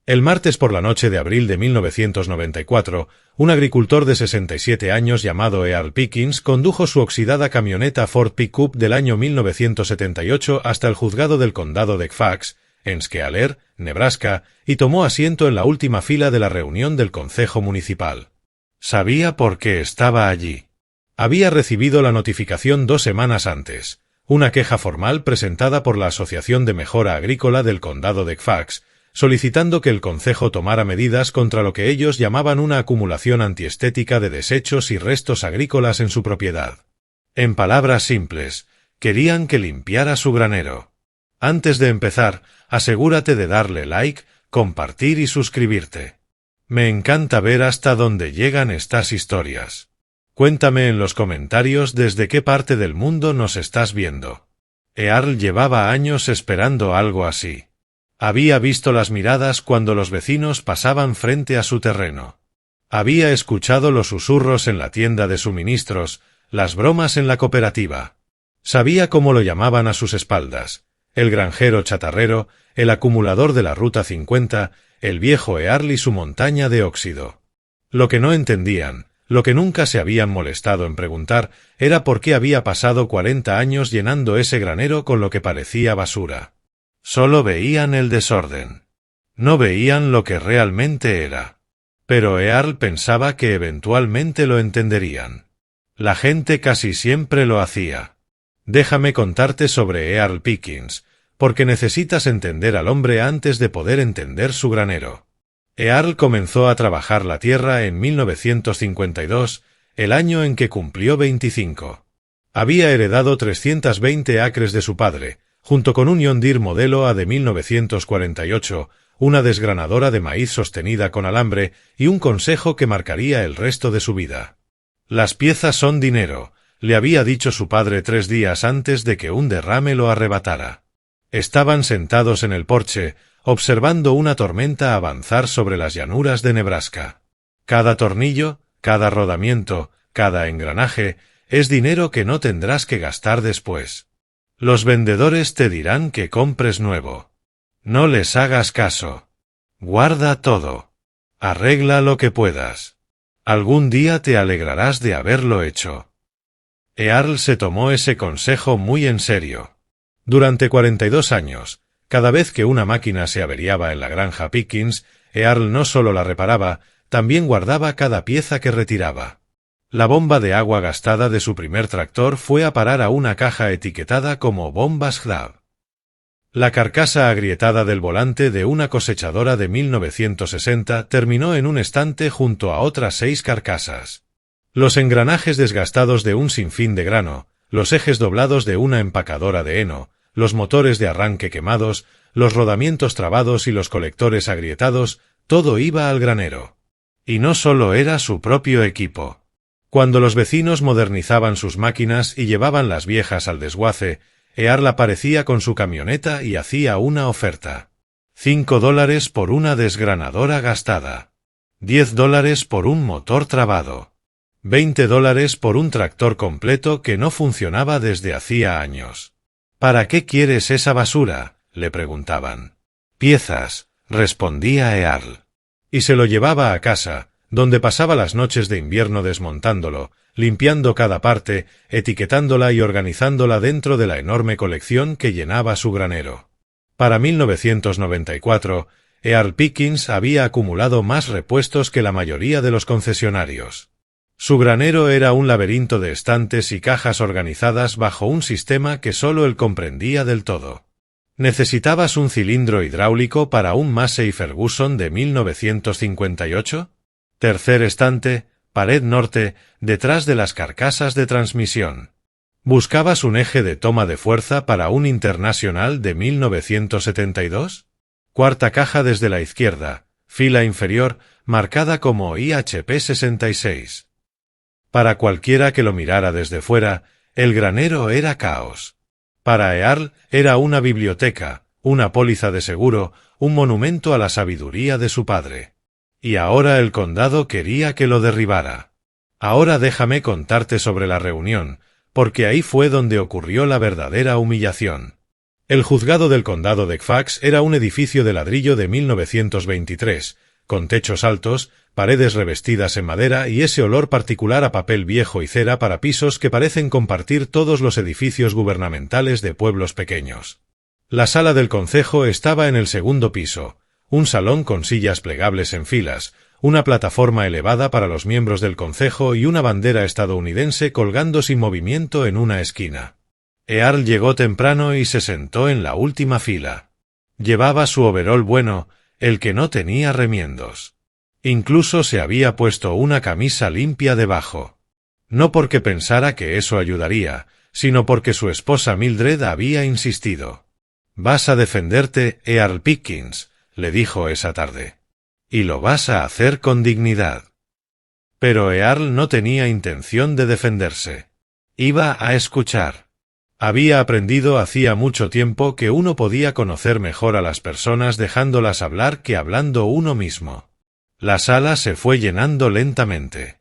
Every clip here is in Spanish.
El martes por la noche de abril de 1994, un agricultor de 67 años llamado Earl Pickens condujo su oxidada camioneta Ford Pickup del año 1978 hasta el juzgado del condado de Fax, en Skealer, Nebraska, y tomó asiento en la última fila de la reunión del concejo municipal. Sabía por qué estaba allí. Había recibido la notificación 2 semanas antes, una queja formal presentada por la Asociación de Mejora Agrícola del condado de Fax, solicitando que el concejo tomara medidas contra lo que ellos llamaban una acumulación antiestética de desechos y restos agrícolas en su propiedad. En palabras simples, querían que limpiara su granero. Antes de empezar, asegúrate de darle like, compartir y suscribirte. Me encanta ver hasta dónde llegan estas historias. Cuéntame en los comentarios desde qué parte del mundo nos estás viendo. Earl llevaba años esperando algo así. Había visto las miradas cuando los vecinos pasaban frente a su terreno. Había escuchado los susurros en la tienda de suministros, las bromas en la cooperativa. Sabía cómo lo llamaban a sus espaldas: el granjero chatarrero, el acumulador de la Ruta 50, el viejo Earl y su montaña de óxido. Lo que no entendían, lo que nunca se habían molestado en preguntar, era por qué había pasado 40 años llenando ese granero con lo que parecía basura. Solo veían el desorden. No veían lo que realmente era. Pero Earl pensaba que eventualmente lo entenderían. La gente casi siempre lo hacía. Déjame contarte sobre Earl Pickens, porque necesitas entender al hombre antes de poder entender su granero. Earl comenzó a trabajar la tierra en 1952, el año en que cumplió 25. Había heredado 320 acres de su padre, junto con un John Deere modelo A de 1948, una desgranadora de maíz sostenida con alambre y un consejo que marcaría el resto de su vida. Las piezas son dinero, le había dicho su padre 3 días antes de que un derrame lo arrebatara. Estaban sentados en el porche, observando una tormenta avanzar sobre las llanuras de Nebraska. Cada tornillo, cada rodamiento, cada engranaje, es dinero que no tendrás que gastar después. Los vendedores te dirán que compres nuevo. No les hagas caso. Guarda todo. Arregla lo que puedas. Algún día te alegrarás de haberlo hecho. Earl se tomó ese consejo muy en serio. Durante 42 años, cada vez que una máquina se averiaba en la granja Pickens, Earl no solo la reparaba, también guardaba cada pieza que retiraba. La bomba de agua gastada de su primer tractor fue a parar a una caja etiquetada como bombas HDAB. La carcasa agrietada del volante de una cosechadora de 1960 terminó en un estante junto a otras 6 carcasas. Los engranajes desgastados de un sinfín de grano, los ejes doblados de una empacadora de heno, los motores de arranque quemados, los rodamientos trabados y los colectores agrietados, todo iba al granero. Y no solo era su propio equipo. Cuando los vecinos modernizaban sus máquinas y llevaban las viejas al desguace, Earl aparecía con su camioneta y hacía una oferta. $5 por una desgranadora gastada. $10 por un motor trabado. $20 por un tractor completo que no funcionaba desde hacía años. ¿Para qué quieres esa basura?, le preguntaban. Piezas, respondía Earl. Y se lo llevaba a casa, donde pasaba las noches de invierno desmontándolo, limpiando cada parte, etiquetándola y organizándola dentro de la enorme colección que llenaba su granero. Para 1994, Earl Pickens había acumulado más repuestos que la mayoría de los concesionarios. Su granero era un laberinto de estantes y cajas organizadas bajo un sistema que solo él comprendía del todo. ¿Necesitabas un cilindro hidráulico para un Massey Ferguson de 1958? Tercer estante, pared norte, detrás de las carcasas de transmisión. ¿Buscabas un eje de toma de fuerza para un International de 1972? Cuarta caja desde la izquierda, fila inferior, marcada como IHP 66. Para cualquiera que lo mirara desde fuera, el granero era caos. Para Earl era una biblioteca, una póliza de seguro, un monumento a la sabiduría de su padre. Y ahora el condado quería que lo derribara. Ahora déjame contarte sobre la reunión, porque ahí fue donde ocurrió la verdadera humillación. El juzgado del condado de Fax era un edificio de ladrillo de 1923, con techos altos, paredes revestidas en madera y ese olor particular a papel viejo y cera para pisos que parecen compartir todos los edificios gubernamentales de pueblos pequeños. La sala del concejo estaba en el segundo piso, un salón con sillas plegables en filas, una plataforma elevada para los miembros del concejo y una bandera estadounidense colgando sin movimiento en una esquina. Earl llegó temprano y se sentó en la última fila. Llevaba su overol bueno, el que no tenía remiendos. Incluso se había puesto una camisa limpia debajo. No porque pensara que eso ayudaría, sino porque su esposa Mildred había insistido. «Vas a defenderte, Earl Pickens», le dijo esa tarde. «Y lo vas a hacer con dignidad». Pero Earl no tenía intención de defenderse. Iba a escuchar. Había aprendido hacía mucho tiempo que uno podía conocer mejor a las personas dejándolas hablar que hablando uno mismo. La sala se fue llenando lentamente.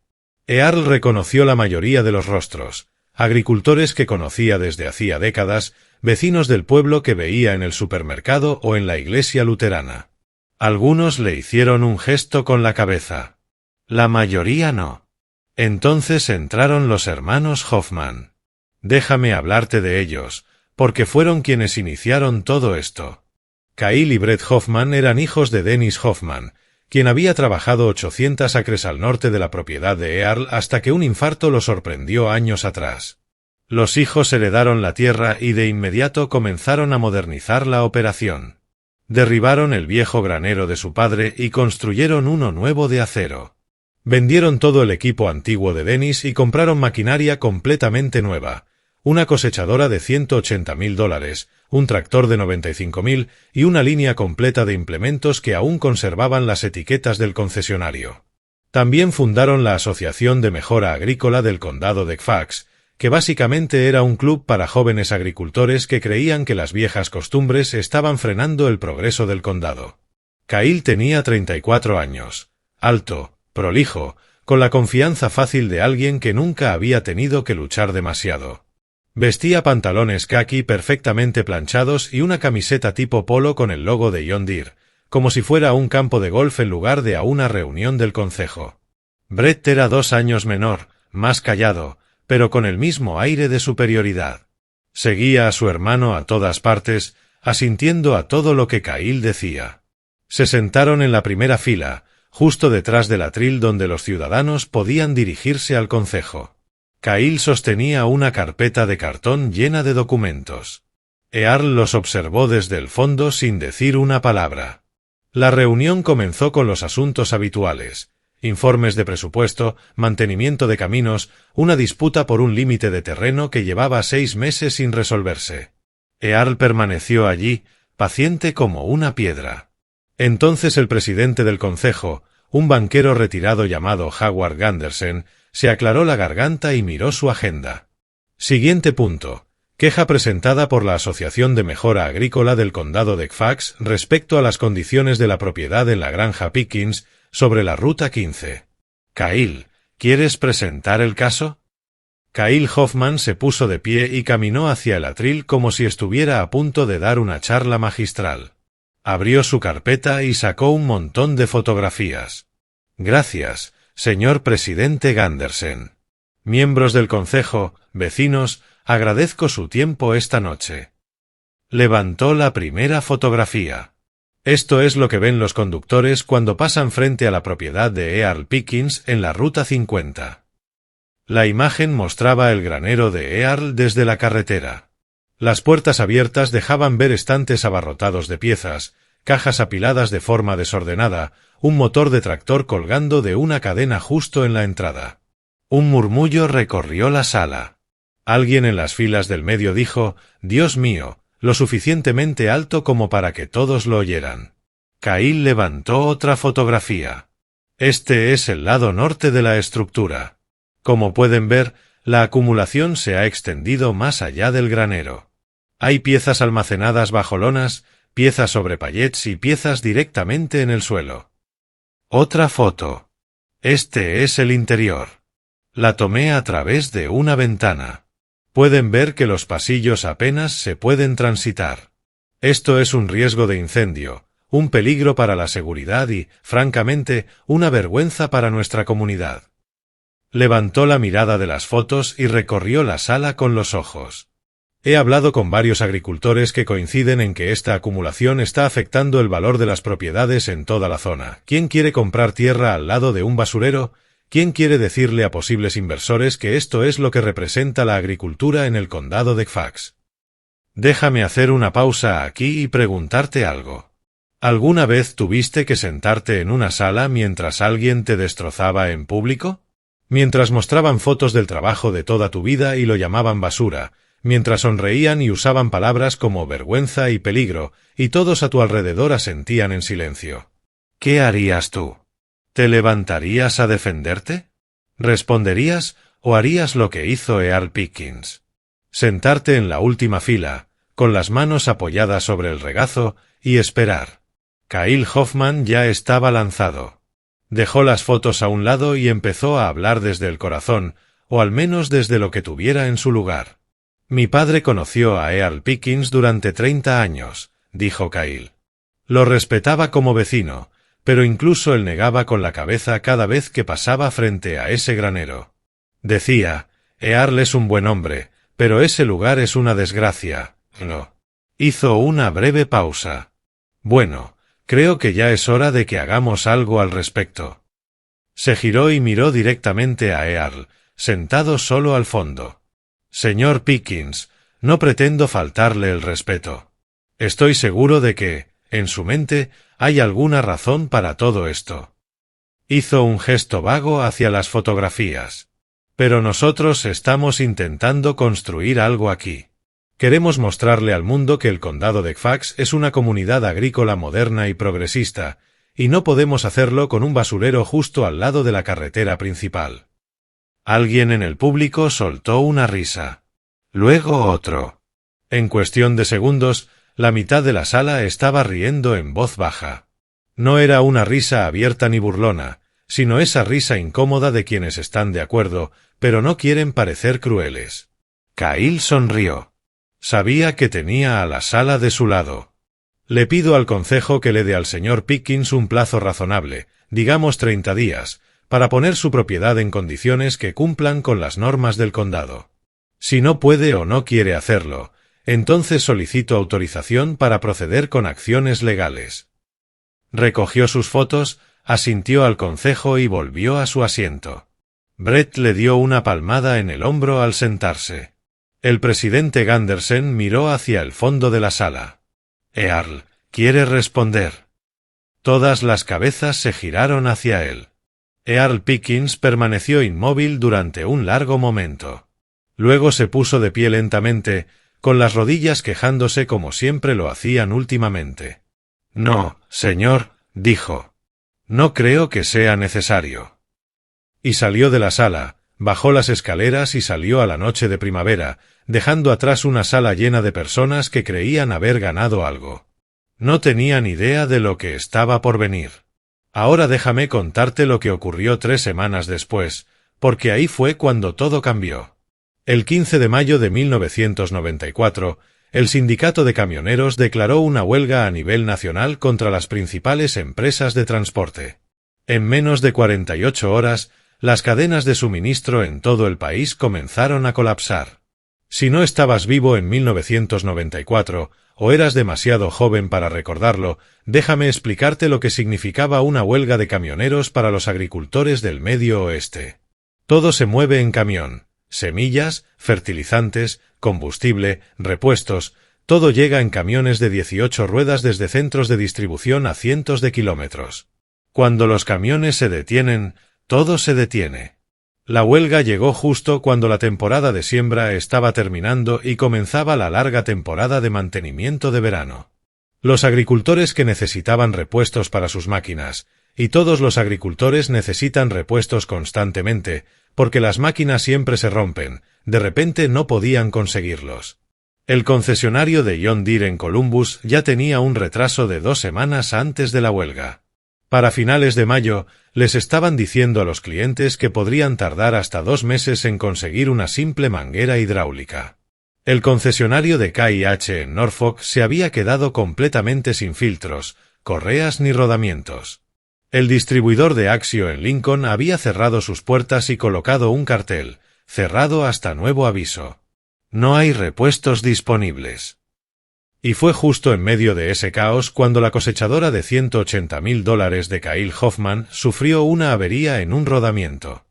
Earl reconoció la mayoría de los rostros, agricultores que conocía desde hacía décadas, vecinos del pueblo que veía en el supermercado o en la iglesia luterana. Algunos le hicieron un gesto con la cabeza. La mayoría no. Entonces entraron los hermanos Hoffman. Déjame hablarte de ellos, porque fueron quienes iniciaron todo esto. Kyle y Brett Hoffman eran hijos de Dennis Hoffman, quien había trabajado 800 acres al norte de la propiedad de Earl hasta que un infarto lo sorprendió años atrás. Los hijos heredaron la tierra y de inmediato comenzaron a modernizar la operación. Derribaron el viejo granero de su padre y construyeron uno nuevo de acero. Vendieron todo el equipo antiguo de Dennis y compraron maquinaria completamente nueva, una cosechadora de $180,000, un tractor de $95,000 y una línea completa de implementos que aún conservaban las etiquetas del concesionario. También fundaron la Asociación de Mejora Agrícola del Condado de Fax, que básicamente era un club para jóvenes agricultores que creían que las viejas costumbres estaban frenando el progreso del condado. Kyle tenía 34 años, alto, prolijo, con la confianza fácil de alguien que nunca había tenido que luchar demasiado. Vestía pantalones khaki perfectamente planchados y una camiseta tipo polo con el logo de John Deere, como si fuera un campo de golf en lugar de a una reunión del concejo. Brett era 2 años menor, más callado, pero con el mismo aire de superioridad. Seguía a su hermano a todas partes, asintiendo a todo lo que Kyle decía. Se sentaron en la primera fila, justo detrás del atril donde los ciudadanos podían dirigirse al concejo. Kyle sostenía una carpeta de cartón llena de documentos. Earl los observó desde el fondo sin decir una palabra. La reunión comenzó con los asuntos habituales: informes de presupuesto, mantenimiento de caminos, una disputa por un límite de terreno que llevaba 6 meses sin resolverse. Earl permaneció allí, paciente como una piedra. Entonces el presidente del concejo, un banquero retirado llamado Howard Gandersen, se aclaró la garganta y miró su agenda. Siguiente punto: queja presentada por la Asociación de Mejora Agrícola del Condado de Fax respecto a las condiciones de la propiedad en la granja Pickens sobre la Ruta 15. Kyle, ¿quieres presentar el caso? Kyle Hoffman se puso de pie y caminó hacia el atril como si estuviera a punto de dar una charla magistral. Abrió su carpeta y sacó un montón de fotografías. Gracias, señor presidente Gandersen. Miembros del concejo, vecinos, agradezco su tiempo esta noche. Levantó la primera fotografía. Esto es lo que ven los conductores cuando pasan frente a la propiedad de Earl Pickens en la Ruta 50. La imagen mostraba el granero de Earl desde la carretera. Las puertas abiertas dejaban ver estantes abarrotados de piezas, cajas apiladas de forma desordenada, un motor de tractor colgando de una cadena justo en la entrada. Un murmullo recorrió la sala. Alguien en las filas del medio dijo: «Dios mío», lo suficientemente alto como para que todos lo oyeran. Kyle levantó otra fotografía. Este es el lado norte de la estructura. Como pueden ver, la acumulación se ha extendido más allá del granero. Hay piezas almacenadas bajo lonas, piezas sobre pallets y piezas directamente en el suelo. Otra foto. Este es el interior. La tomé a través de una ventana. Pueden ver que los pasillos apenas se pueden transitar. Esto es un riesgo de incendio, un peligro para la seguridad y, francamente, una vergüenza para nuestra comunidad. Levantó la mirada de las fotos y recorrió la sala con los ojos. He hablado con varios agricultores que coinciden en que esta acumulación está afectando el valor de las propiedades en toda la zona. ¿Quién quiere comprar tierra al lado de un basurero? ¿Quién quiere decirle a posibles inversores que esto es lo que representa la agricultura en el condado de Fax? Déjame hacer una pausa aquí y preguntarte algo. ¿Alguna vez tuviste que sentarte en una sala mientras alguien te destrozaba en público? Mientras mostraban fotos del trabajo de toda tu vida y lo llamaban basura, mientras sonreían y usaban palabras como vergüenza y peligro, y todos a tu alrededor asentían en silencio. ¿Qué harías tú? ¿Te levantarías a defenderte? ¿Responderías o harías lo que hizo Earl Pickens? Sentarte en la última fila, con las manos apoyadas sobre el regazo, y esperar. Kyle Hoffman ya estaba lanzado. Dejó las fotos a un lado y empezó a hablar desde el corazón, o al menos desde lo que tuviera en su lugar. Mi padre conoció a Earl Pickens durante 30 años, dijo Kyle. Lo respetaba como vecino, pero incluso él negaba con la cabeza cada vez que pasaba frente a ese granero. Decía, Earl es un buen hombre, pero ese lugar es una desgracia. No. Hizo una breve pausa. Bueno, creo que ya es hora de que hagamos algo al respecto. Se giró y miró directamente a Earl, sentado solo al fondo. Señor Pickens, no pretendo faltarle el respeto. Estoy seguro de que, en su mente, hay alguna razón para todo esto. Hizo un gesto vago hacia las fotografías. Pero nosotros estamos intentando construir algo aquí. Queremos mostrarle al mundo que el condado de Fax es una comunidad agrícola moderna y progresista, y no podemos hacerlo con un basurero justo al lado de la carretera principal. Alguien en el público soltó una risa. Luego otro. En cuestión de segundos, la mitad de la sala estaba riendo en voz baja. No era una risa abierta ni burlona, sino esa risa incómoda de quienes están de acuerdo, pero no quieren parecer crueles. Kyle sonrió. Sabía que tenía a la sala de su lado. Le pido al concejo que le dé al señor Pickens un plazo razonable, digamos 30 días, para poner su propiedad en condiciones que cumplan con las normas del condado. Si no puede o no quiere hacerlo, entonces solicito autorización para proceder con acciones legales. Recogió sus fotos, asintió al concejo y volvió a su asiento. Brett le dio una palmada en el hombro al sentarse. El presidente Gandersen miró hacia el fondo de la sala. Earl, ¿quiere responder? Todas las cabezas se giraron hacia él. Earl Pickens permaneció inmóvil durante un largo momento. Luego se puso de pie lentamente, con las rodillas quejándose como siempre lo hacían últimamente. No, señor, dijo. No creo que sea necesario. Y salió de la sala, bajó las escaleras y salió a la noche de primavera, dejando atrás una sala llena de personas que creían haber ganado algo. No tenían idea de lo que estaba por venir. Ahora déjame contarte lo que ocurrió 3 semanas después, porque ahí fue cuando todo cambió. El 15 de mayo de 1994, el sindicato de camioneros declaró una huelga a nivel nacional contra las principales empresas de transporte. En menos de 48 horas, las cadenas de suministro en todo el país comenzaron a colapsar. Si no estabas vivo en 1994, o eras demasiado joven para recordarlo, déjame explicarte lo que significaba una huelga de camioneros para los agricultores del Medio Oeste. Todo se mueve en camión. Semillas, fertilizantes, combustible, repuestos, todo llega en camiones de 18 ruedas desde centros de distribución a cientos de kilómetros. Cuando los camiones se detienen, todo se detiene. La huelga llegó justo cuando la temporada de siembra estaba terminando y comenzaba la larga temporada de mantenimiento de verano. Los agricultores que necesitaban repuestos para sus máquinas, y todos los agricultores necesitan repuestos constantemente, porque las máquinas siempre se rompen, de repente no podían conseguirlos. El concesionario de John Deere en Columbus ya tenía un retraso de 2 semanas antes de la huelga. Para finales de mayo, les estaban diciendo a los clientes que podrían tardar hasta 2 meses en conseguir una simple manguera hidráulica. El concesionario de K&H en Norfolk se había quedado completamente sin filtros, correas ni rodamientos. El distribuidor de Axio en Lincoln había cerrado sus puertas y colocado un cartel, cerrado hasta nuevo aviso. No hay repuestos disponibles. Y fue justo en medio de ese caos cuando la cosechadora de $180,000 de Cahill Hoffman sufrió una avería en un rodamiento.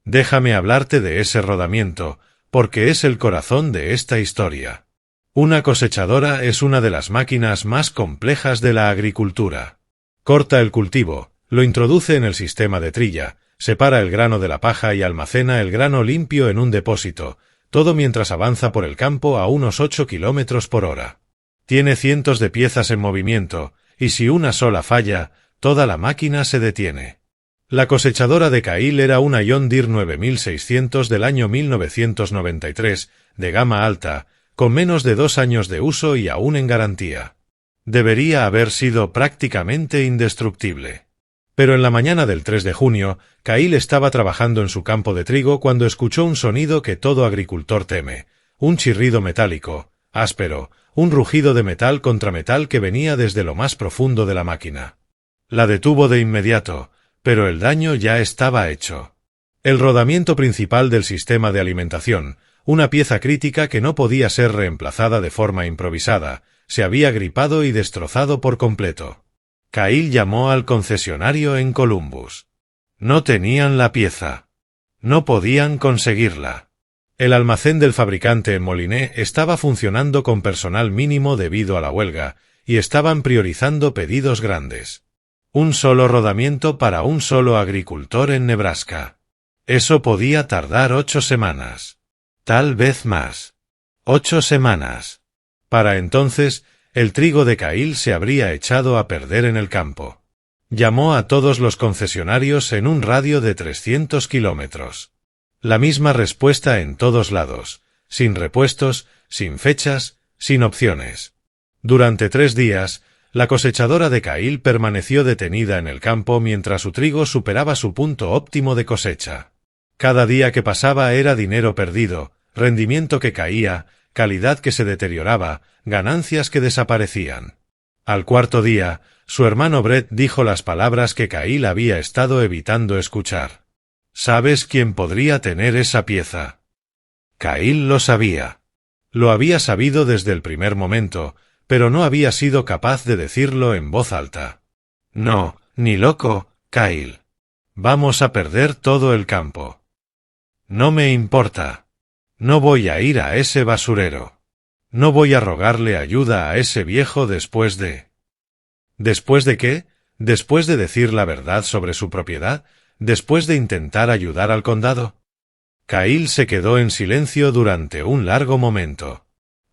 Déjame hablarte de ese rodamiento, porque es el corazón de esta historia. Una cosechadora es una de las máquinas más complejas de la agricultura. Corta el cultivo, lo introduce en el sistema de trilla, separa el grano de la paja y almacena el grano limpio en un depósito, todo mientras avanza por el campo a unos 8 kilómetros por hora. Tiene cientos de piezas en movimiento, y si una sola falla, toda la máquina se detiene. La cosechadora de Cahill era una John Deere 9600 del año 1993, de gama alta, con menos de 2 años de uso y aún en garantía. Debería haber sido prácticamente indestructible. Pero en la mañana del 3 de junio, Cahill estaba trabajando en su campo de trigo cuando escuchó un sonido que todo agricultor teme, un chirrido metálico, áspero, un rugido de metal contra metal que venía desde lo más profundo de la máquina. La detuvo de inmediato, pero el daño ya estaba hecho. El rodamiento principal del sistema de alimentación, una pieza crítica que no podía ser reemplazada de forma improvisada, se había gripado y destrozado por completo. Cahill llamó al concesionario en Columbus. No tenían la pieza. No podían conseguirla. El almacén del fabricante en Moliné estaba funcionando con personal mínimo debido a la huelga, y estaban priorizando pedidos grandes. Un solo rodamiento para un solo agricultor en Nebraska. Eso podía tardar 8 semanas. Tal vez más. 8 semanas. Para entonces, el trigo de Cahill se habría echado a perder en el campo. Llamó a todos los concesionarios en un radio de 300 kilómetros. La misma respuesta en todos lados, sin repuestos, sin fechas, sin opciones. Durante 3 días, la cosechadora de Cahill permaneció detenida en el campo mientras su trigo superaba su punto óptimo de cosecha. Cada día que pasaba era dinero perdido, rendimiento que caía, calidad que se deterioraba, ganancias que desaparecían. Al 4.º día, su hermano Brett dijo las palabras que Cahill había estado evitando escuchar. ¿Sabes quién podría tener esa pieza? Cahill lo sabía. Lo había sabido desde el primer momento, pero no había sido capaz de decirlo en voz alta. No, ni loco, Cahill. Vamos a perder todo el campo. No me importa. No voy a ir a ese basurero. No voy a rogarle ayuda a ese viejo después de... ¿Después de qué? ¿Después de decir la verdad sobre su propiedad? ¿Después de intentar ayudar al condado? Cahill se quedó en silencio durante un largo momento.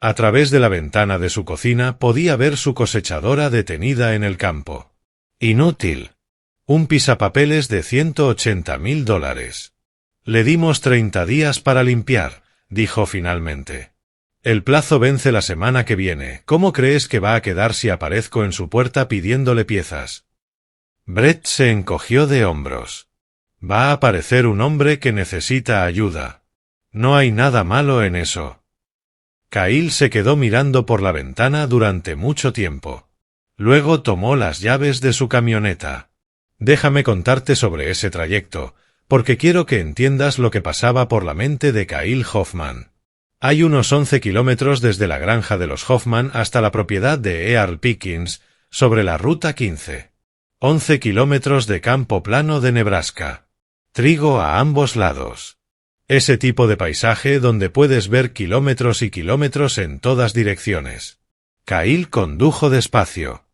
A través de la ventana de su cocina podía ver su cosechadora detenida en el campo. Inútil. Un pisapapeles de $180,000. Le dimos 30 días para limpiar, dijo finalmente. El plazo vence la semana que viene. ¿Cómo crees que va a quedar si aparezco en su puerta pidiéndole piezas? Brett se encogió de hombros. Va a aparecer un hombre que necesita ayuda. No hay nada malo en eso. Cahill se quedó mirando por la ventana durante mucho tiempo. Luego tomó las llaves de su camioneta. Déjame contarte sobre ese trayecto, porque quiero que entiendas lo que pasaba por la mente de Cahill Hoffman. Hay unos 11 kilómetros desde la granja de los Hoffman hasta la propiedad de Earl Pickens, sobre la Ruta 15. 11 kilómetros de campo plano de Nebraska. Trigo a ambos lados. Ese tipo de paisaje donde puedes ver kilómetros y kilómetros en todas direcciones. Cahill condujo despacio.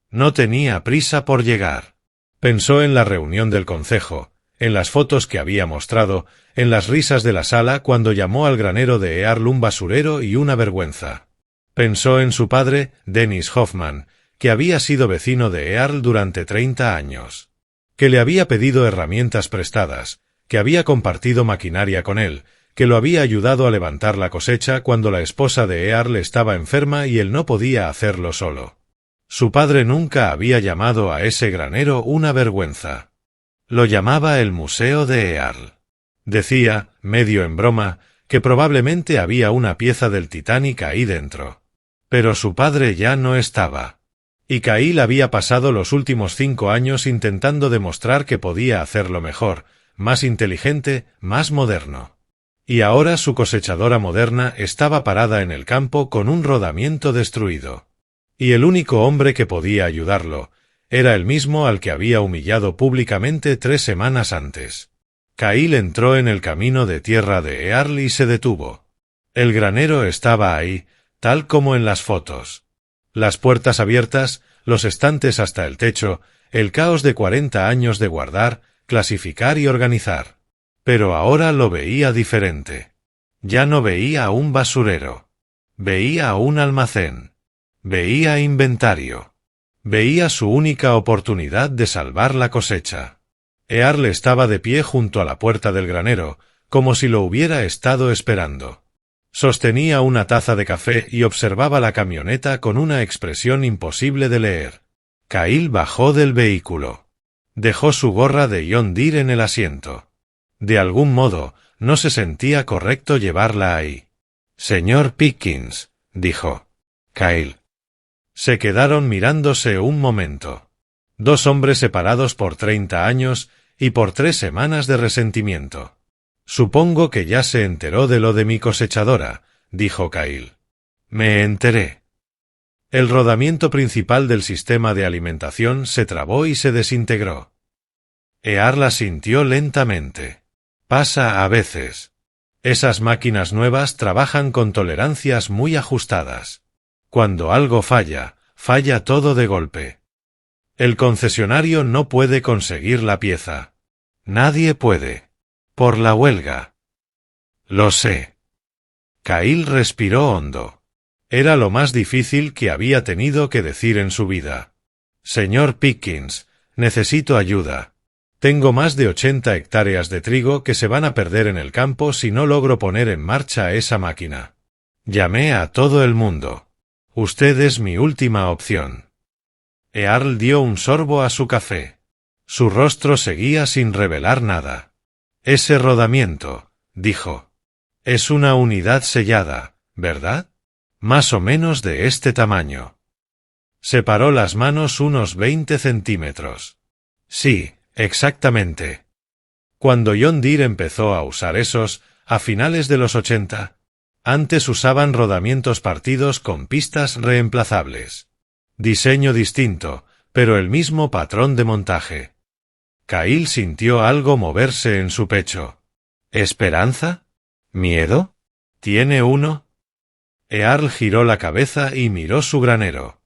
No tenía prisa por llegar. Pensó en la reunión del concejo, en las fotos que había mostrado, en las risas de la sala cuando llamó al granero de Earl un basurero y una vergüenza. Pensó en su padre, Dennis Hoffman, que había sido vecino de Earl durante 30 años. Que le había pedido herramientas prestadas, que había compartido maquinaria con él, que lo había ayudado a levantar la cosecha cuando la esposa de Earl estaba enferma y él no podía hacerlo solo. Su padre nunca había llamado a ese granero una vergüenza. Lo llamaba el Museo de Earl. Decía, medio en broma, que probablemente había una pieza del Titanic ahí dentro. Pero su padre ya no estaba. Y Kyle había pasado los últimos 5 años intentando demostrar que podía hacerlo mejor, más inteligente, más moderno. Y ahora su cosechadora moderna estaba parada en el campo con un rodamiento destruido. Y el único hombre que podía ayudarlo era el mismo al que había humillado públicamente 3 semanas antes. Kyle entró en el camino de tierra de Earl y se detuvo. El granero estaba ahí, tal como en las fotos. Las puertas abiertas, los estantes hasta el techo, el caos de 40 años de guardar, clasificar y organizar. Pero ahora lo veía diferente. Ya no veía un basurero. Veía un almacén. Veía inventario. Veía su única oportunidad de salvar la cosecha. Earl estaba de pie junto a la puerta del granero, como si lo hubiera estado esperando. Sostenía una taza de café y observaba la camioneta con una expresión imposible de leer. Kyle bajó del vehículo. Dejó su gorra de John Deere en el asiento. De algún modo, no se sentía correcto llevarla ahí. «Señor Pickens», dijo. «Kyle». Se quedaron mirándose un momento. 2 hombres separados por 30 años y por 3 semanas de resentimiento. «Supongo que ya se enteró de lo de mi cosechadora», dijo Kyle. «Me enteré». El rodamiento principal del sistema de alimentación se trabó y se desintegró. Earl asintió lentamente. «Pasa a veces. Esas máquinas nuevas trabajan con tolerancias muy ajustadas. Cuando algo falla, falla todo de golpe. El concesionario no puede conseguir la pieza. Nadie puede. Por la huelga». «Lo sé». Kyle respiró hondo. Era lo más difícil que había tenido que decir en su vida. «Señor Pickens, necesito ayuda. Tengo más de 80 hectáreas de trigo que se van a perder en el campo si no logro poner en marcha esa máquina. Llamé a todo el mundo. Usted es mi última opción». Earl dio un sorbo a su café. Su rostro seguía sin revelar nada. «Ese rodamiento», dijo. «Es una unidad sellada, ¿verdad? Más o menos de este tamaño». Separó las manos unos 20 centímetros. «Sí, exactamente. Cuando John Deere empezó a usar esos, a finales de los 80, antes usaban rodamientos partidos con pistas reemplazables. Diseño distinto, pero el mismo patrón de montaje». Kyle sintió algo moverse en su pecho. ¿Esperanza? ¿Miedo? ¿Tiene uno? Earl giró la cabeza y miró su granero.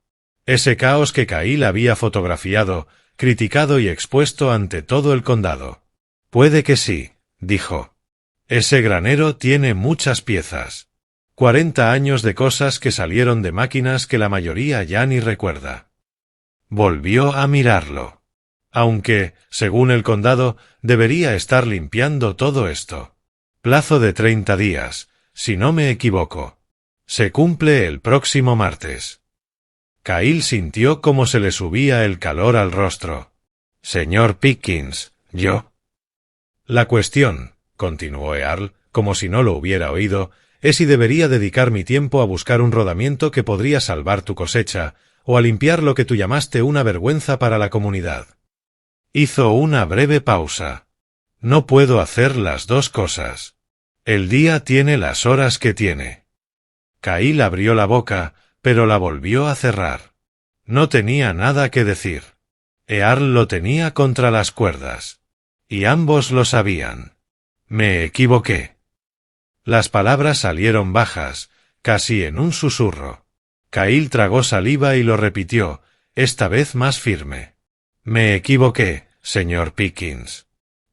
Ese caos que Kyle había fotografiado, criticado y expuesto ante todo el condado. «Puede que sí», dijo. «Ese granero tiene muchas piezas. 40 años de cosas que salieron de máquinas que la mayoría ya ni recuerda». Volvió a mirarlo. «Aunque, según el condado, debería estar limpiando todo esto. Plazo de 30 días, si no me equivoco. Se cumple el próximo martes». Kyle sintió como se le subía el calor al rostro. «Señor Pickens, ¿yo?» «La cuestión», continuó Earl, como si no lo hubiera oído, «es si debería dedicar mi tiempo a buscar un rodamiento que podría salvar tu cosecha, o a limpiar lo que tú llamaste una vergüenza para la comunidad». Hizo una breve pausa. «No puedo hacer las dos cosas. El día tiene las horas que tiene». Kyle abrió la boca, pero la volvió a cerrar. No tenía nada que decir. Earl lo tenía contra las cuerdas. Y ambos lo sabían. «Me equivoqué». Las palabras salieron bajas, casi en un susurro. Kyle tragó saliva y lo repitió, esta vez más firme. «Me equivoqué, señor Pickens.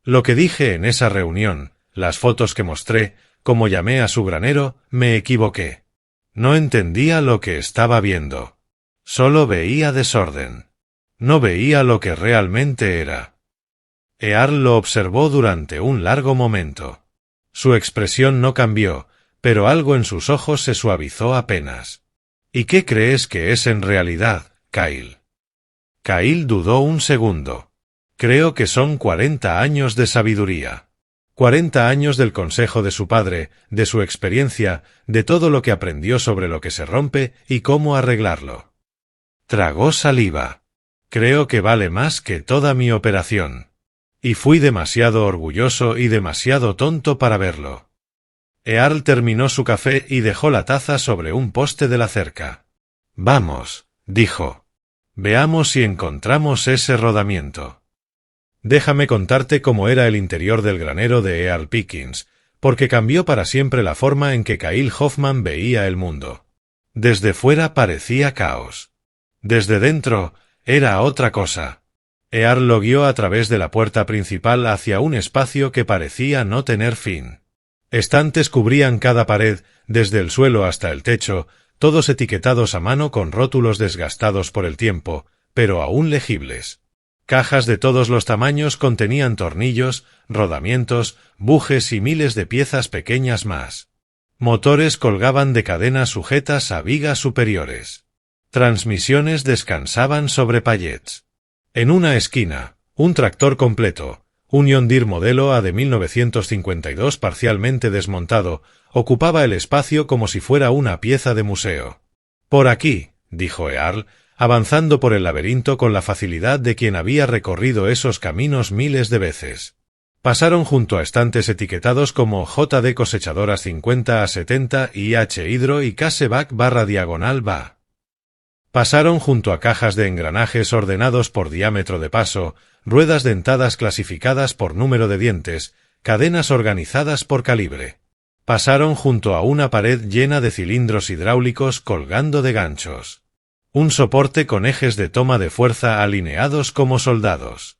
Lo que dije en esa reunión, las fotos que mostré, como llamé a su granero, me equivoqué. No entendía lo que estaba viendo. Solo veía desorden. No veía lo que realmente era». Earl lo observó durante un largo momento. Su expresión no cambió, pero algo en sus ojos se suavizó apenas. «¿Y qué crees que es en realidad, Kyle?» Kyle dudó un segundo. «Creo que son 40 años de sabiduría». 40 años del consejo de su padre, de su experiencia, de todo lo que aprendió sobre lo que se rompe y cómo arreglarlo. Tragó saliva. Creo que vale más que toda mi operación. Y fui demasiado orgulloso y demasiado tonto para verlo. Earl terminó su café y dejó la taza sobre un poste de la cerca. Vamos, dijo. Veamos si encontramos ese rodamiento. Déjame contarte cómo era el interior del granero de Earl Pickens, porque cambió para siempre la forma en que Kyle Hoffman veía el mundo. Desde fuera parecía caos. Desde dentro, era otra cosa. Earl lo guió a través de la puerta principal hacia un espacio que parecía no tener fin. Estantes cubrían cada pared, desde el suelo hasta el techo, todos etiquetados a mano con rótulos desgastados por el tiempo, pero aún legibles. Cajas de todos los tamaños contenían tornillos, rodamientos, bujes y miles de piezas pequeñas más. Motores colgaban de cadenas sujetas a vigas superiores. Transmisiones descansaban sobre pallets. En una esquina, un tractor completo, un John Deere modelo A de 1952 parcialmente desmontado, ocupaba el espacio como si fuera una pieza de museo. «Por aquí», dijo Earl, avanzando por el laberinto con la facilidad de quien había recorrido esos caminos miles de veces. Pasaron junto a estantes etiquetados como JD cosechadoras 50 a 70 y H hidro y caseback /diagonal/va. Pasaron junto a cajas de engranajes ordenados por diámetro de paso, ruedas dentadas clasificadas por número de dientes, cadenas organizadas por calibre. Pasaron junto a una pared llena de cilindros hidráulicos colgando de ganchos. Un soporte con ejes de toma de fuerza alineados como soldados.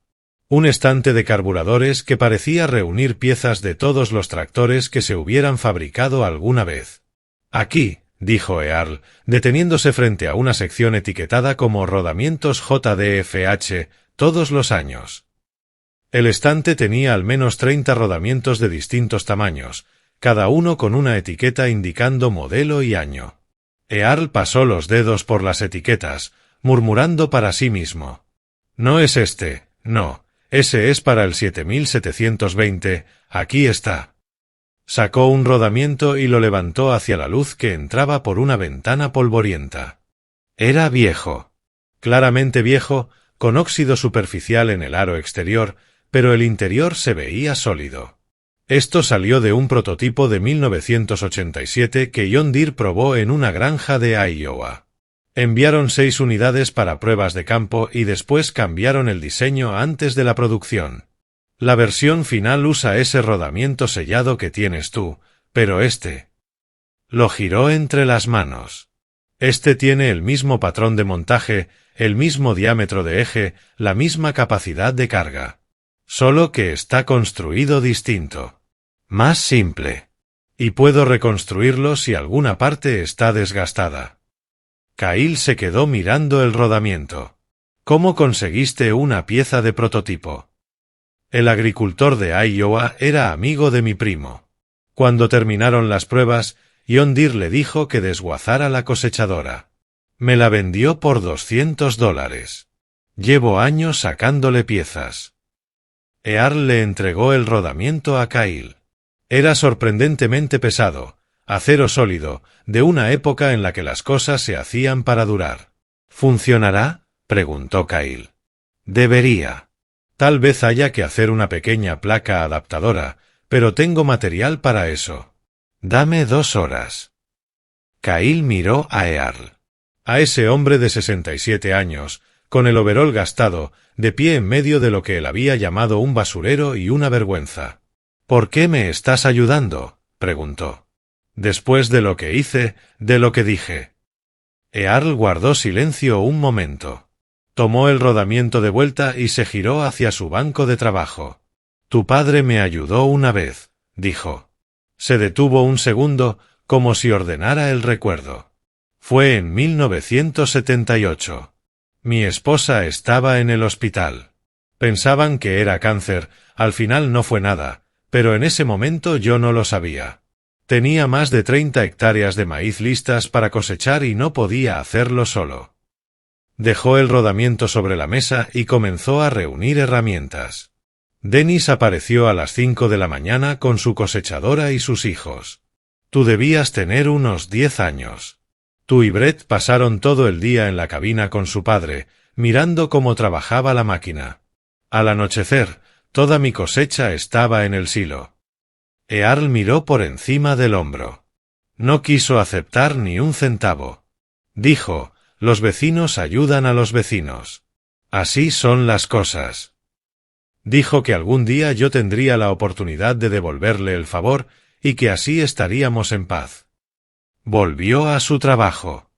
Un estante de carburadores que parecía reunir piezas de todos los tractores que se hubieran fabricado alguna vez. «Aquí», dijo Earl, deteniéndose frente a una sección etiquetada como rodamientos JDFH, todos los años. El estante tenía al menos 30 rodamientos de distintos tamaños, cada uno con una etiqueta indicando modelo y año. Earl pasó los dedos por las etiquetas, murmurando para sí mismo. «No es este, no, ese es para el 7720, aquí está». Sacó un rodamiento y lo levantó hacia la luz que entraba por una ventana polvorienta. Era viejo. Claramente viejo, con óxido superficial en el aro exterior, pero el interior se veía sólido. Esto salió de un prototipo de 1987 que John Deere probó en una granja de Iowa. Enviaron 6 unidades para pruebas de campo y después cambiaron el diseño antes de la producción. La versión final usa ese rodamiento sellado que tienes tú, pero este... Lo giró entre las manos. Este tiene el mismo patrón de montaje, el mismo diámetro de eje, la misma capacidad de carga. Solo que está construido distinto. Más simple. Y puedo reconstruirlo si alguna parte está desgastada. Kyle se quedó mirando el rodamiento. ¿Cómo conseguiste una pieza de prototipo? El agricultor de Iowa era amigo de mi primo. Cuando terminaron las pruebas, John Deere le dijo que desguazara la cosechadora. Me la vendió por $200. Llevo años sacándole piezas. Earl le entregó el rodamiento a Kyle. Era sorprendentemente pesado, acero sólido, de una época en la que las cosas se hacían para durar. ¿Funcionará?, preguntó Kyle. Debería. Tal vez haya que hacer una pequeña placa adaptadora, pero tengo material para eso. Dame 2 horas. Kyle miró a Earl. A ese hombre de 67 años, con el overol gastado, de pie en medio de lo que él había llamado un basurero y una vergüenza. «¿Por qué me estás ayudando?», preguntó. «Después de lo que hice, de lo que dije». Earl guardó silencio un momento. Tomó el rodamiento de vuelta y se giró hacia su banco de trabajo. «Tu padre me ayudó una vez», dijo. Se detuvo un segundo, como si ordenara el recuerdo. Fue en 1978. Mi esposa estaba en el hospital. Pensaban que era cáncer, al final no fue nada, pero en ese momento yo no lo sabía. Tenía más de 30 hectáreas de maíz listas para cosechar y no podía hacerlo solo. Dejó el rodamiento sobre la mesa y comenzó a reunir herramientas. Dennis apareció a las 5 de la mañana con su cosechadora y sus hijos. Tú debías tener unos 10 años. Tú y Brett pasaron todo el día en la cabina con su padre, mirando cómo trabajaba la máquina. Al anochecer, toda mi cosecha estaba en el silo. Earl miró por encima del hombro. No quiso aceptar ni un centavo. Dijo, los vecinos ayudan a los vecinos. Así son las cosas. Dijo que algún día yo tendría la oportunidad de devolverle el favor y que así estaríamos en paz. Volvió a su trabajo.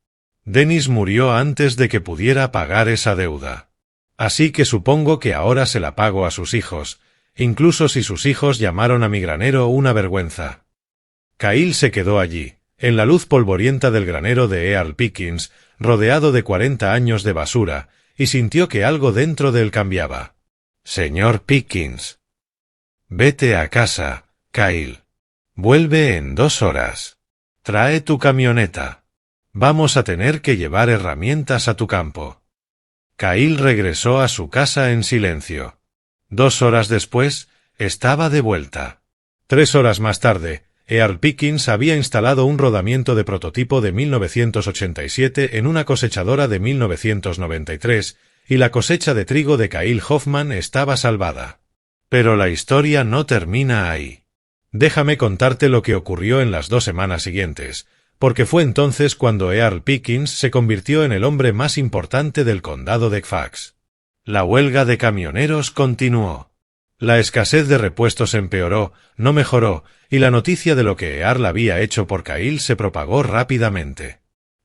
Dennis murió antes de que pudiera pagar esa deuda. Así que supongo que ahora se la pago a sus hijos, incluso si sus hijos llamaron a mi granero una vergüenza. Kyle se quedó allí, en la luz polvorienta del granero de Earl Pickens, rodeado de 40 años de basura, y sintió que algo dentro de él cambiaba. Señor Pickens. Vete a casa, Kyle. Vuelve en 2 horas. Trae tu camioneta. Vamos a tener que llevar herramientas a tu campo. Kyle regresó a su casa en silencio. 2 horas después, estaba de vuelta. 3 horas más tarde, Earl Pickens había instalado un rodamiento de prototipo de 1987 en una cosechadora de 1993, y la cosecha de trigo de Kyle Hoffman estaba salvada. Pero la historia no termina ahí. Déjame contarte lo que ocurrió en las 2 semanas siguientes, porque fue entonces cuando Earl Pickens se convirtió en el hombre más importante del condado de Fax. La huelga de camioneros continuó. La escasez de repuestos empeoró, no mejoró, y la noticia de lo que Earl había hecho por Kyle se propagó rápidamente.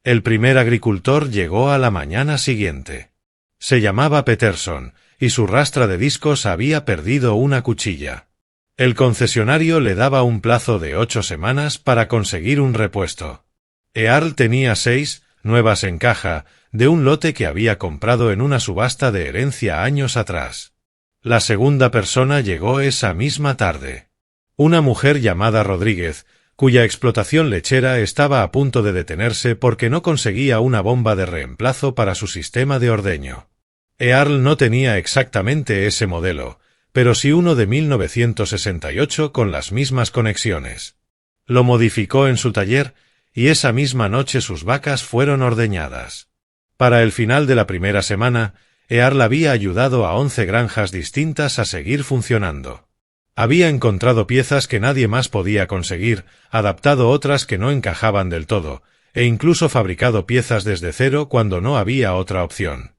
El primer agricultor llegó a la mañana siguiente. Se llamaba Peterson, y su rastra de discos había perdido una cuchilla. El concesionario le daba un plazo de 8 semanas para conseguir un repuesto. Earl tenía 6, nuevas en caja, de un lote que había comprado en una subasta de herencia años atrás. La segunda persona llegó esa misma tarde. Una mujer llamada Rodríguez, cuya explotación lechera estaba a punto de detenerse porque no conseguía una bomba de reemplazo para su sistema de ordeño. Earl no tenía exactamente ese modelo, pero sí uno de 1968 con las mismas conexiones. Lo modificó en su taller, y esa misma noche sus vacas fueron ordeñadas. Para el final de la primera semana, Earl había ayudado a 11 granjas distintas a seguir funcionando. Había encontrado piezas que nadie más podía conseguir, adaptado otras que no encajaban del todo, e incluso fabricado piezas desde cero cuando no había otra opción.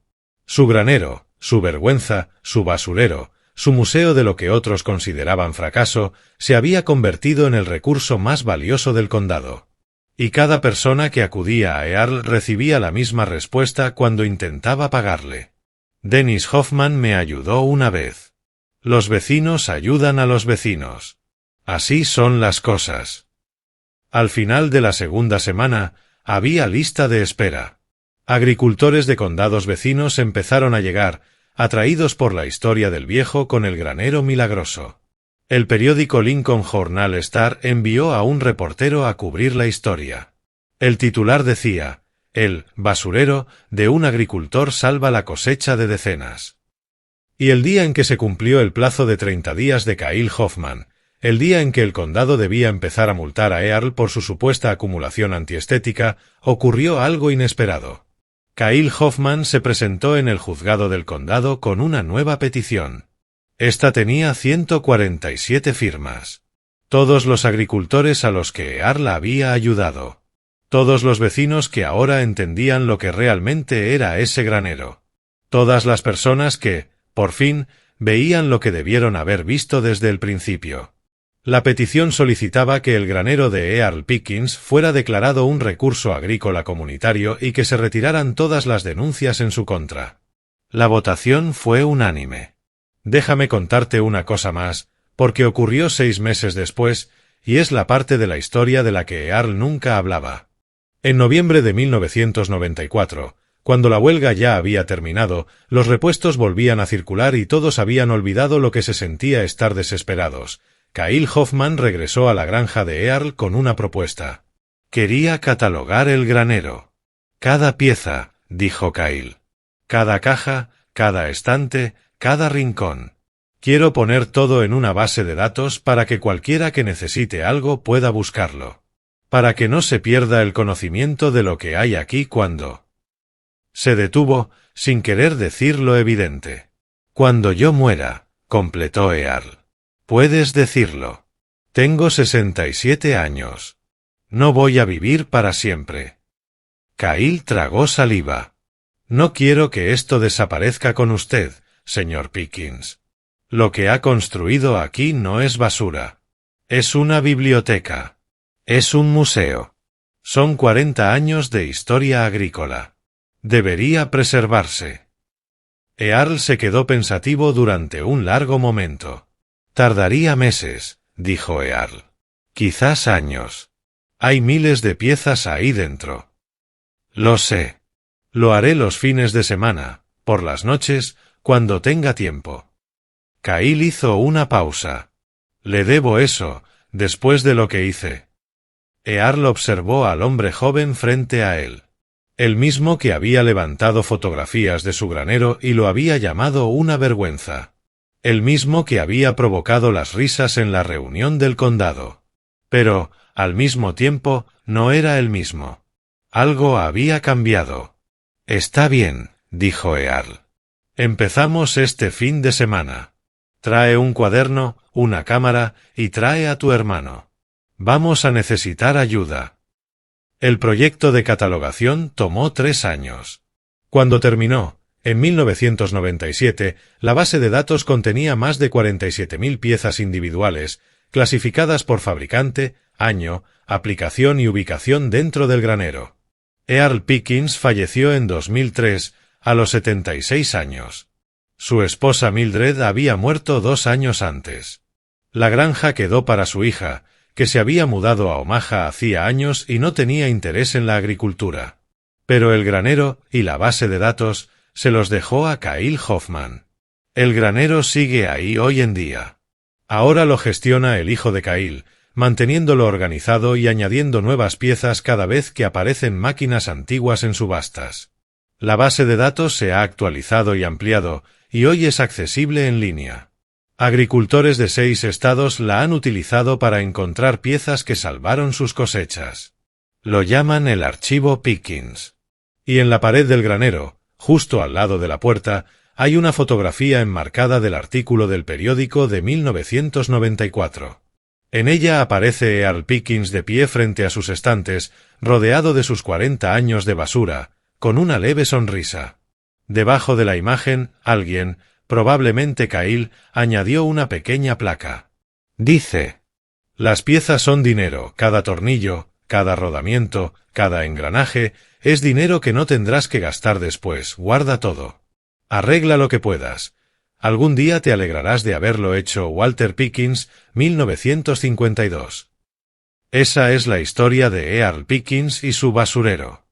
Su granero, su vergüenza, su basurero, su museo de lo que otros consideraban fracaso, se había convertido en el recurso más valioso del condado. Y cada persona que acudía a Earl recibía la misma respuesta cuando intentaba pagarle. Dennis Hoffman me ayudó una vez. Los vecinos ayudan a los vecinos. Así son las cosas. Al final de la segunda semana, había lista de espera. Agricultores de condados vecinos empezaron a llegar, atraídos por la historia del viejo con el granero milagroso. El periódico Lincoln Journal-Star envió a un reportero a cubrir la historia. El titular decía, «El basurero de un agricultor salva la cosecha de decenas». Y el día en que se cumplió el plazo de 30 días de Kyle Hoffman, el día en que el condado debía empezar a multar a Earl por su supuesta acumulación antiestética, ocurrió algo inesperado. Kyle Hoffman se presentó en el juzgado del condado con una nueva petición. Esta tenía 147 firmas. Todos los agricultores a los que Earl había ayudado. Todos los vecinos que ahora entendían lo que realmente era ese granero. Todas las personas que, por fin, veían lo que debieron haber visto desde el principio. La petición solicitaba que el granero de Earl Pickens fuera declarado un recurso agrícola comunitario y que se retiraran todas las denuncias en su contra. La votación fue unánime. Déjame contarte una cosa más, porque ocurrió 6 meses después, y es la parte de la historia de la que Earl nunca hablaba. En noviembre de 1994, cuando la huelga ya había terminado, los repuestos volvían a circular y todos habían olvidado lo que se sentía estar desesperados. Kyle Hoffman regresó a la granja de Earl con una propuesta. Quería catalogar el granero. Cada pieza, dijo Kyle. Cada caja, cada estante, cada rincón. Quiero poner todo en una base de datos para que cualquiera que necesite algo pueda buscarlo. Para que no se pierda el conocimiento de lo que hay aquí cuando... Se detuvo, sin querer decir lo evidente. Cuando yo muera, completó Earl. Puedes decirlo. Tengo 67 años. No voy a vivir para siempre. Kyle tragó saliva. No quiero que esto desaparezca con usted, señor Pickens. Lo que ha construido aquí no es basura. Es una biblioteca. Es un museo. Son 40 años de historia agrícola. Debería preservarse. Earl se quedó pensativo durante un largo momento. Tardaría meses, dijo Earl. Quizás años. Hay miles de piezas ahí dentro. Lo sé. Lo haré los fines de semana, por las noches, cuando tenga tiempo. Kyle hizo una pausa. Le debo eso, después de lo que hice. Earl observó al hombre joven frente a él. El mismo que había levantado fotografías de su granero y lo había llamado una vergüenza. El mismo que había provocado las risas en la reunión del condado. Pero, al mismo tiempo, no era el mismo. Algo había cambiado. Está bien, dijo Earl. Empezamos este fin de semana. Trae un cuaderno, una cámara y trae a tu hermano. Vamos a necesitar ayuda. El proyecto de catalogación tomó 3 años. Cuando terminó, en 1997, la base de datos contenía más de 47.000 piezas individuales, clasificadas por fabricante, año, aplicación y ubicación dentro del granero. Earl Pickens falleció en 2003, a los 76 años. Su esposa Mildred había muerto 2 años antes. La granja quedó para su hija, que se había mudado a Omaha hacía años y no tenía interés en la agricultura. Pero el granero y la base de datos se los dejó a Kyle Hoffman. El granero sigue ahí hoy en día. Ahora lo gestiona el hijo de Kyle, manteniéndolo organizado y añadiendo nuevas piezas cada vez que aparecen máquinas antiguas en subastas. La base de datos se ha actualizado y ampliado, y hoy es accesible en línea. Agricultores de 6 estados la han utilizado para encontrar piezas que salvaron sus cosechas. Lo llaman el archivo Pickens. Y en la pared del granero, justo al lado de la puerta, hay una fotografía enmarcada del artículo del periódico de 1994. En ella aparece Earl Pickens de pie frente a sus estantes, rodeado de sus 40 años de basura, con una leve sonrisa. Debajo de la imagen, alguien, probablemente Kyle, añadió una pequeña placa. Dice: las piezas son dinero, cada tornillo, cada rodamiento, cada engranaje, es dinero que no tendrás que gastar después, guarda todo. Arregla lo que puedas. Algún día te alegrarás de haberlo hecho. Walter Pickens, 1952. Esa es la historia de Earl Pickens y su basurero.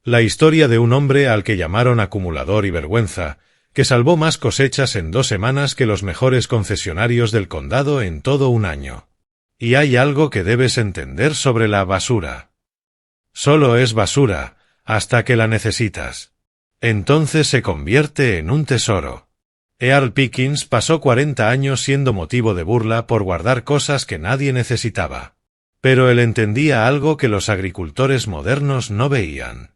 La historia de un hombre al que llamaron acumulador y vergüenza, que salvó más cosechas en 2 semanas que los mejores concesionarios del condado en todo un año. Y hay algo que debes entender sobre la basura. Solo es basura, hasta que la necesitas. Entonces se convierte en un tesoro. Earl Pickens pasó 40 años siendo motivo de burla por guardar cosas que nadie necesitaba. Pero él entendía algo que los agricultores modernos no veían.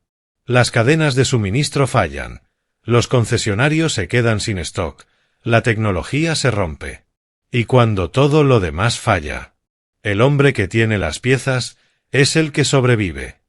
Las cadenas de suministro fallan. Los concesionarios se quedan sin stock, la tecnología se rompe. Y cuando todo lo demás falla, el hombre que tiene las piezas es el que sobrevive.